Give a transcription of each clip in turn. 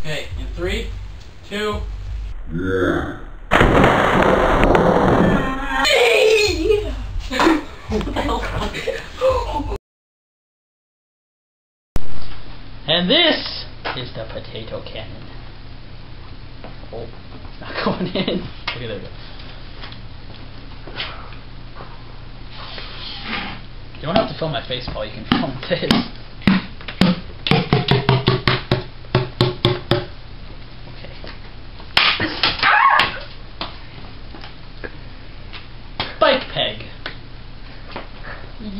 Okay, in 3, 2. And this is the potato cannon. Oh, it's not going in. Okay, there we go. You don't have to film my face, Paul. You can film this. Okay. Bike peg.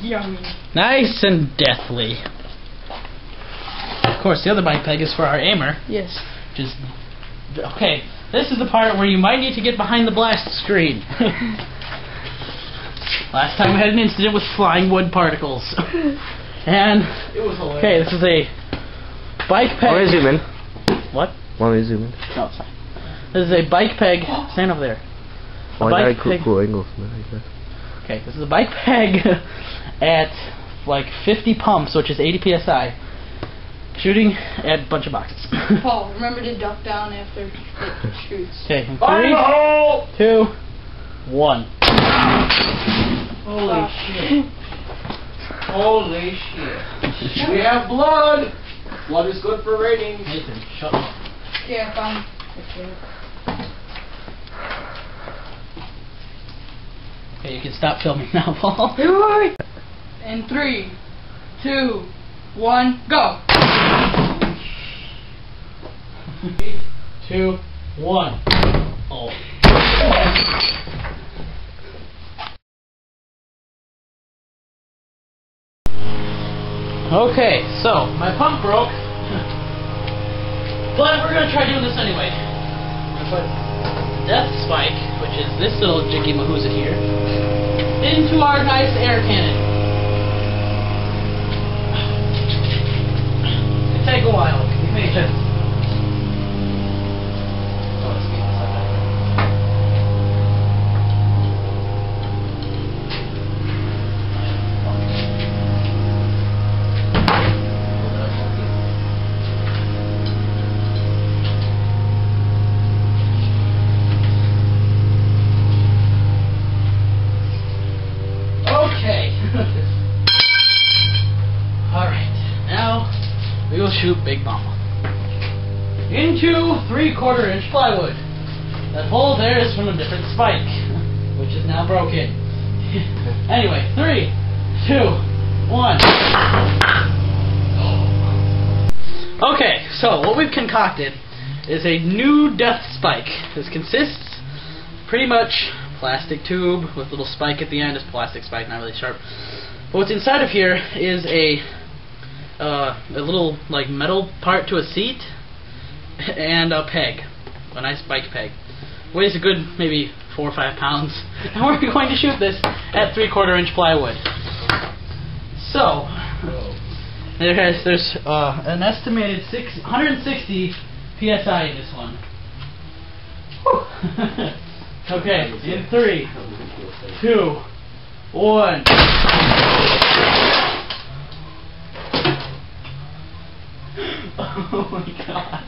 Yummy. Nice and deathly. Of course, the other bike peg is for our aimer. Yes. Which is okay. This is the part where you might need to get behind the blast screen. Last time we had an incident with flying wood particles. And It was hilarious. okay, this is a bike peg. Want me to zoom in? What? Want me to zoom in? No, it's fine. This is a bike peg. Stand over there. Oh, I bike got a peg. cool angles, man. I guess. Okay, this is a bike peg at like 50 pumps, which is 80 psi, shooting at a bunch of boxes. Paul, remember to duck down after it shoots. Okay, in Fire in the hole! 3, 2, 1. Holy shit. Holy shit. We have blood. Blood is good for ratings. Nathan, shut up. Yeah, fine. Okay, you can stop filming now, Paul. In 3, 2, 1, go! 3, 2, 1. Oh. Okay, so my pump broke, but we're gonna try doing this anyway. I'm gonna put Death Spike, which is this little jiggy mahooza here, into our nice air cannon. It take a while. Be patient. Oh, let's get this up there. Alright, now we will shoot Big Mama into 3/4 inch plywood. That hole there is from a different spike, which is now broken. Anyway, 3, 2, 1. Okay, so what we've concocted is a new death spike. This consists pretty much plastic tube with a little spike at the end. It's plastic spike, not really sharp. But what's inside of here is a little like metal part to a seat and a peg, a nice bike peg. Weighs a good maybe 4 or 5 pounds, and we're going to shoot this at 3/4 inch plywood. So there's an estimated 160 psi in this one. Okay, in 3, 2, 1. Oh my god.